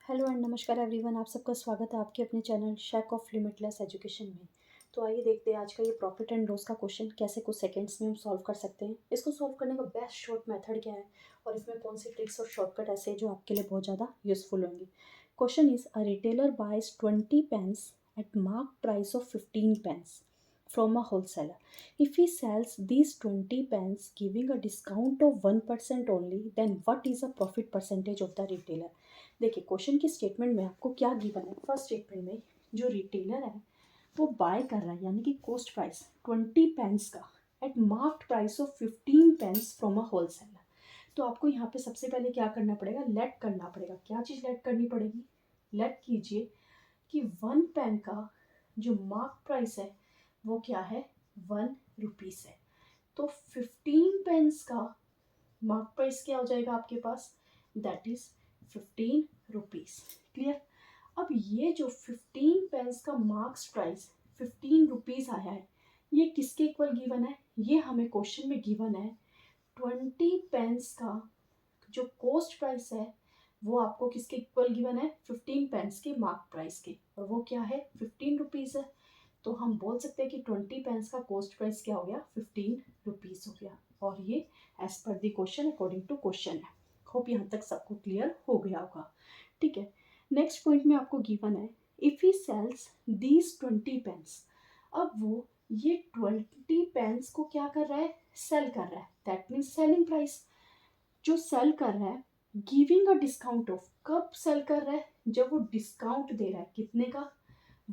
Hello and नमस्कार everyone, आप सबका स्वागत है आपके अपने channel shake of limitless education में। तो आइए देखते हैं आज का ये प्रॉफिट एंड लॉस का क्वेश्चन कैसे कुछ सेकंड्स में हम सॉल्व कर सकते हैं। इसको सॉल्व करने का बेस्ट शॉर्ट मेथड क्या है और इसमें कौन सी ट्रिक्स और शॉर्टकट ऐसे हैं जो आपके लिए बहुत ज़्यादा यूजफुल होंगे। Question is a retailer buys 20 pence at mark price of 15 pence from a wholesaler. If he sells these 20 pens giving a discount of 1% only, then what is the profit percentage of the retailer? देखिए question की statement में आपको क्या given है। First statement में जो retailer है वो बाय कर रहा है यानी कि कॉस्ट प्राइस 20 पेंस का at marked price of 15 pence from a wholesaler. तो आपको यहाँ पे सबसे पहले क्या करना पड़ेगा, लेट करना पड़ेगा। क्या चीज़ लेट करनी पड़ेगी, लेट कीजिए कि 1 पेन का जो मार्क प्राइस है वो क्या है, 1 रुपीज़ है। तो 15 पेंस का मार्क प्राइस क्या हो जाएगा आपके पास, दैट इज 15 रुपीज़। क्लियर। अब ये जो 15 पेंस का मार्क्स प्राइस 15 रुपीज़ आया है ये किसके इक्वल गिवन है, ये हमें क्वेश्चन में गिवन है 20 पेंस का जो कॉस्ट प्राइस है वो आपको किसके इक्वल गिवन है, 15 पेंस के मार्क प्राइस के, और वो क्या है 15 रुपीज़ है। तो हम बोल सकते हैं कि 20 पेंस का कॉस्ट प्राइस क्या हो गया, 15 रुपीज़ हो गया। और ये as per the question according to question है। होप यहाँ तक सबको क्लियर हो गया होगा। ठीक है, नेक्स्ट पॉइंट में आपको गिवन है if he sells these 20 pence. अब वो ये 20 पेंस को क्या कर रहा है, सेल कर रहा है, दैट मीन्स सेलिंग प्राइस। जो सेल कर रहा है गिविंग अ डिस्काउंट ऑफ, कब सेल कर रहा है, जब वो डिस्काउंट दे रहा है कितने का,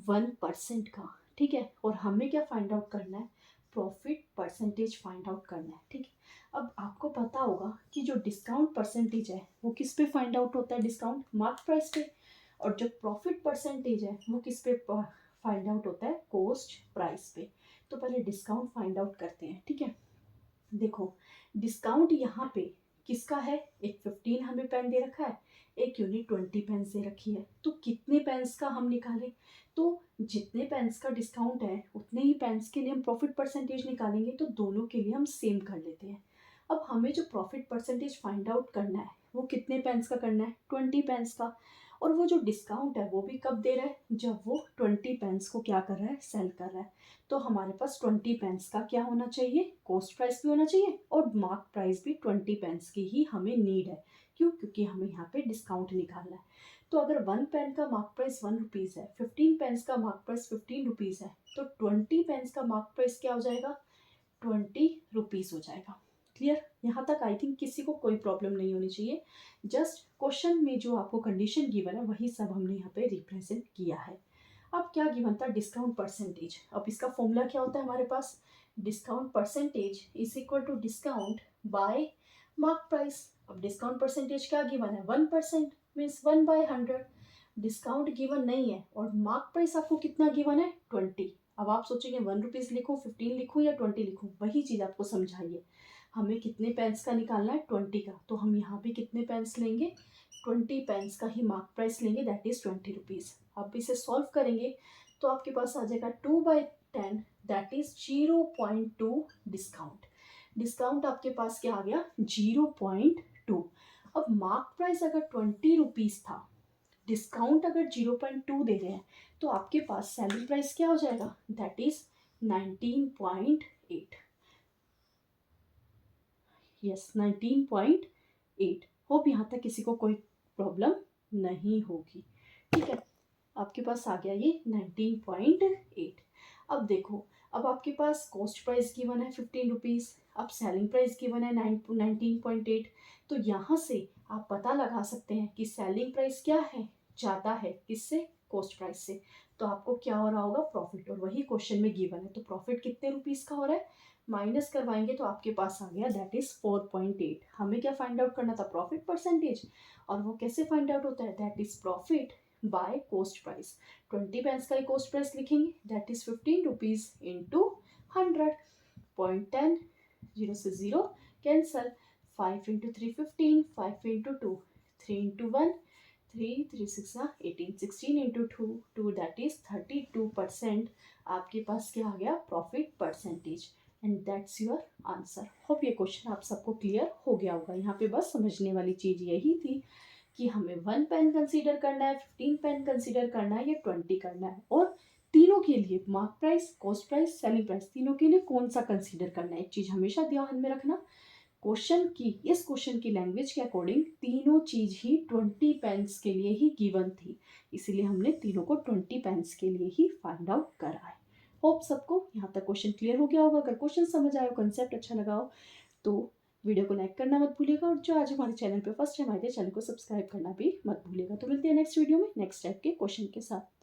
1% का। ठीक है, और हमें क्या फाइंड आउट करना है, प्रॉफिट परसेंटेज फाइंड आउट करना है। ठीक है, अब आपको पता होगा कि जो डिस्काउंट परसेंटेज है वो किस पे फाइंड आउट होता है, डिस्काउंट मार्क प्राइस पे, और जो प्रॉफिट परसेंटेज है वो किस पे फाइंड आउट होता है, कॉस्ट प्राइस पे। तो पहले डिस्काउंट फाइंड आउट करते हैं। ठीक है, देखो डिस्काउंट यहाँ पे किसका है, एक 15 हमें पेन दे रखा है, एक यूनिट 20 पेन्स दे रखी है। तो कितने पेन्स का हम निकालें, तो जितने पेन्स का डिस्काउंट है उतने ही पेन्स के लिए हम प्रॉफिट परसेंटेज निकालेंगे। तो दोनों के लिए हम सेम कर लेते हैं। अब हमें जो प्रॉफिट परसेंटेज फाइंड आउट करना है वो कितने पेन्स का करना है, 20 पेन्स का। और वो जो डिस्काउंट है वो भी कब दे रहा है, जब वो 20 पेन्स को क्या कर रहा है, सेल कर रहा है। तो हमारे पास 20 पेन्स का क्या होना चाहिए, कॉस्ट प्राइस भी होना चाहिए और मार्क प्राइस भी 20 पेन्स की ही हमें नीड है। क्यों, क्योंकि हमें यहाँ पे डिस्काउंट निकालना है। तो अगर 1 पेन का मार्क प्राइस 1 रुपीज़ है, 15 पेन्स का मार्क प्राइस 15 रुपीज़ है, तो 20 पेन्स का मार्क प्राइस क्या हो जाएगा, 20 रुपीज़ हो जाएगा। क्लियर, यहाँ तक आई थिंक किसी को कोई प्रॉब्लम नहीं होनी चाहिए। जस्ट क्वेश्चन में जो आपको कंडीशन गिवन है वही सब हमने यहाँ पे रिप्रेजेंट किया है। अब क्या गिवन था, डिस्काउंट परसेंटेज। अब इसका फॉर्मूला क्या होता है हमारे पास, discount percentage is equal to discount by mark price. अब डिस्काउंट परसेंटेज क्या गिवन है, 1%, मीन्स 1/100। डिस्काउंट गिवन नहीं है और मार्क प्राइस आपको कितना गिवन है, 20। अब आप सोचेंगे 1 रुपीज़ लिखूँ, 15 लिखूँ या 20 लिखूँ, वही चीज़ आपको समझाइए। हमें कितने पेन्स का निकालना है, 20 का। तो हम यहाँ पे कितने पेन्स लेंगे, 20 पेन्स का ही मार्क प्राइस लेंगे, दैट इज़ 20 रुपीज़। अब इसे सॉल्व करेंगे तो आपके पास आ जाएगा 2/10, दैट इज 0.2 डिस्काउंट। डिस्काउंट आपके पास क्या आ गया, 0.2। अब मार्क प्राइस अगर 20 रुपीज़ था, डिस्काउंट अगर 0.2 दे रहे हैं, तो आपके पास सेलिंग प्राइस क्या हो जाएगा, दैट इज 19.8। यस, 19.8। होप यहाँ तक किसी को कोई प्रॉब्लम नहीं होगी। ठीक है, आपके पास आ गया ये 19.8। अब देखो, अब आपके पास कॉस्ट प्राइस गिवन है 15 रुपीज़, अब सेलिंग प्राइस गिवन है 19.8। तो यहाँ से आप पता लगा सकते हैं कि सेलिंग प्राइस क्या है, ज़्यादा है किससे, कॉस्ट प्राइस से। तो आपको क्या हो रहा होगा, प्रॉफिट। और वही क्वेश्चन में गिवन है, तो प्रॉफिट कितने रुपीज़ का हो रहा है, माइनस करवाएंगे तो आपके पास आ गया दैट इज 4.8। हमें क्या फाइंड आउट करना था, प्रॉफिट परसेंटेज। और वो कैसे फाइंड आउट होता है, that is profit by cost price. 20 pence का ही कॉस्ट प्राइस लिखेंगे, दैट इज 15 रुपीज़ इंटू 100। 0.10, 0 से 0 cancel, 5 into 3 15, 5 into 2 3 into 1 3, 3 6 18, 16 into 2 that is 32%। आपके पास क्या आ गया, profit percentage. And that's your answer. Hope ये क्वेश्चन आप सबको क्लियर हो गया होगा। यहाँ पे बस समझने वाली चीज़ यही थी कि हमें 1 पेन कंसीडर करना है, 15 पेन कंसीडर करना है या 20 करना है, और तीनों के लिए mark price, cost price, selling price, तीनों के लिए कौन सा कंसीडर करना है। एक चीज़ हमेशा ध्यान में रखना, इस क्वेश्चन की लैंग्वेज के अकॉर्डिंग तीनों चीज़ ही 20 पेन्स के लिए ही गिवन थी, इसीलिए हमने तीनों को 20 पेन्स के लिए ही फाइंड आउट करा है। होप सबको यहाँ तक क्वेश्चन क्लियर हो गया होगा। अगर क्वेश्चन समझ आया हो, कंसेप्ट अच्छा लगा हो, तो वीडियो को लाइक करना मत भूलिएगा, और जो आज हमारे चैनल पे फर्स्ट टाइम आए थे, चैनल को सब्सक्राइब करना भी मत भूलिएगा। तो मिलते हैं नेक्स्ट वीडियो में नेक्स्ट टाइप के क्वेश्चन के साथ।